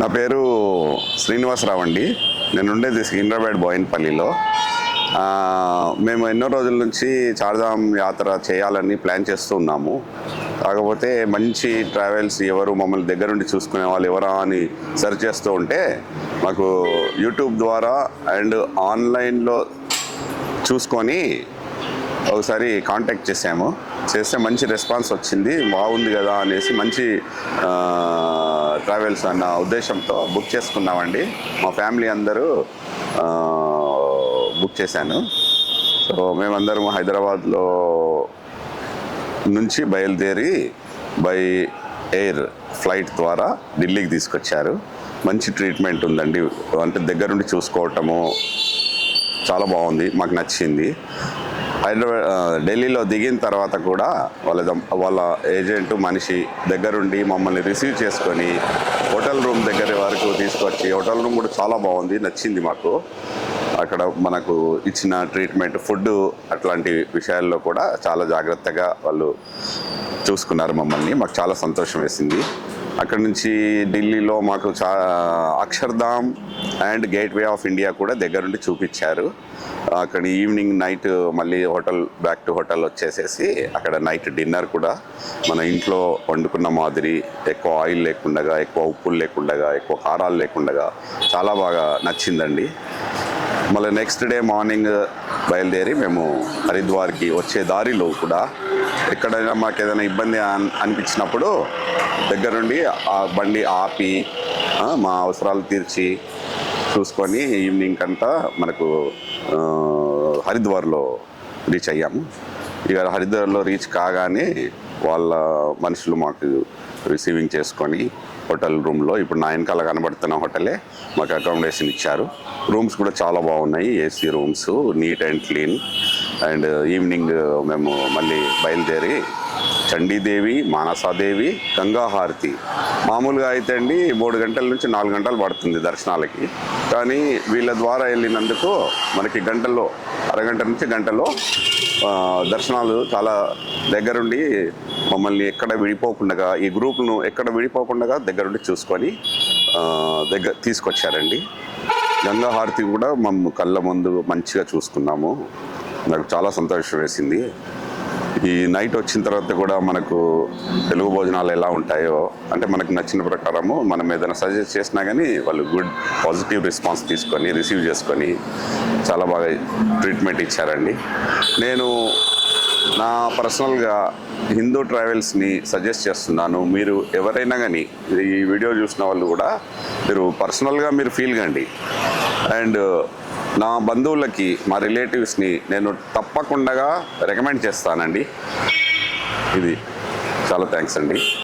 నా పేరు శ్రీనివాసరావు అండి. నేను ఉండేది సికింద్రాబాద్ బోయిన్పల్లిలో. మేము ఎన్నో రోజుల నుంచి చార్ధామ్ యాత్ర చేయాలని ప్లాన్ చేస్తూ ఉన్నాము. కాకపోతే మంచి ట్రావెల్స్ ఎవరు మమ్మల్ని దగ్గరుండి చూసుకునే వాళ్ళు ఎవరా అని సెర్చ్ చేస్తూ ఉంటే మాకు యూట్యూబ్ ద్వారా అండ్ ఆన్లైన్లో చూసుకొని ఒకసారి కాంటాక్ట్ చేస్తే మంచి రెస్పాన్స్ వచ్చింది. బాగుంది కదా అనేసి మంచి ట్రావెల్స్ అన్న ఉద్దేశంతో బుక్ చేసుకున్నామండి. మా ఫ్యామిలీ అందరూ బుక్ చేశాను. సో మేమందరం హైదరాబాద్లో నుంచి బయలుదేరి బై ఎయిర్ ఫ్లైట్ ద్వారా ఢిల్లీకి తీసుకొచ్చారు. మంచి ట్రీట్మెంట్ ఉందండి. అంటే దగ్గరుండి చూసుకోవటము చాలా బాగుంది, మాకు నచ్చింది. ఢిల్లీలో దిగిన తర్వాత కూడా వాళ్ళ ఏజెంట్ మనిషి దగ్గరుండి మమ్మల్ని రిసీవ్ చేసుకొని హోటల్ రూమ్ దగ్గర వరకు తీసుకొచ్చి, హోటల్ రూమ్ కూడా చాలా బాగుంది, నచ్చింది మాకు. అక్కడ మనకు ఇచ్చిన ట్రీట్మెంట్, ఫుడ్ అట్లాంటి విషయాల్లో కూడా చాలా జాగ్రత్తగా వాళ్ళు చూసుకున్నారు మమ్మల్ని. మాకు చాలా సంతోషం వేసింది. అక్కడ నుంచి ఢిల్లీలో మాకు Akshardham and gateway of India కూడా దగ్గరుండి చూపించారు. అక్కడ ఈవినింగ్ నైట్ మళ్ళీ బ్యాక్ టు హోటల్ వచ్చేసేసి అక్కడ నైట్ డిన్నర్ కూడా మన ఇంట్లో వండుకున్న మాదిరి, ఎక్కువ ఆయిల్ లేకుండా, ఎక్కువ ఉప్పులు లేకుండా, ఎక్కువ కారాలు లేకుండా చాలా బాగా నచ్చిందండి. మళ్ళీ నెక్స్ట్ డే మార్నింగ్ బయలుదేరి మేము హరిద్వార్కి వచ్చే దారిలో కూడా ఎక్కడైనా మాకు ఏదైనా ఇబ్బంది అనిపించినప్పుడు దగ్గరుండి ఆ బండి ఆపి మా అవసరాలు తీర్చి చూసుకొని ఈవినింగ్ అంతా మనకు హరిద్వార్లో రీచ్ అయ్యాము. ఇక హరిద్వార్లో రీచ్ కాగానే వాళ్ళ మనుషులు మాకు రిసీవింగ్ చేసుకొని హోటల్ రూమ్లో, ఇప్పుడు నా వెనకాల కనబడుతున్న హోటలే మాకు అకామిడేషన్ ఇచ్చారు. రూమ్స్ కూడా చాలా బాగున్నాయి, AC rooms, neat and clean. And evening మేము మళ్ళీ బయలుదేరి చండీదేవి, మానసాదేవి, గంగా హారతి. మామూలుగా అయితే అండి 3 గంటల నుంచి 4 గంటలు పడుతుంది దర్శనాలకి. కానీ వీళ్ళ ద్వారా వెళ్ళినందుకు మనకి అరగంట నుంచి గంటలో దర్శనాలు చాలా దగ్గరుండి మమ్మల్ని ఎక్కడ విడిపోకుండా, ఈ గ్రూప్ను ఎక్కడ విడిపోకుండా దగ్గరుండి చూసుకొని తీసుకొచ్చారండి. గంగా హారతి కూడా మేము కళ్ళ ముందు మంచిగా చూసుకున్నాము. నాకు చాలా సంతోషం వేసింది. ఈ నైట్ వచ్చిన తర్వాత కూడా మనకు తెలుగు భోజనాలు ఎలా ఉంటాయో, అంటే మనకు నచ్చిన ప్రకారము మనం ఏదైనా సజెస్ట్ చేసినా కానీ వాళ్ళు పాజిటివ్ రెస్పాన్స్ తీసుకొని రిసీవ్ చేసుకొని చాలా బాగా ట్రీట్మెంట్ ఇచ్చారండి. నేను నా పర్సనల్గా హిందూ ట్రావెల్స్ని సజెస్ట్ చేస్తున్నాను. మీరు ఎవరైనా కానీ ఈ వీడియో చూసిన వాళ్ళు కూడా మీరు పర్సనల్గా మీరు ఫీల్ కండి. అండ్ నా బంధువులకి, మా రిలేటివ్స్ని నేను తప్పకుండా రికమెండ్ చేస్తానండి. ఇది చాలా థ్యాంక్స్ అండి.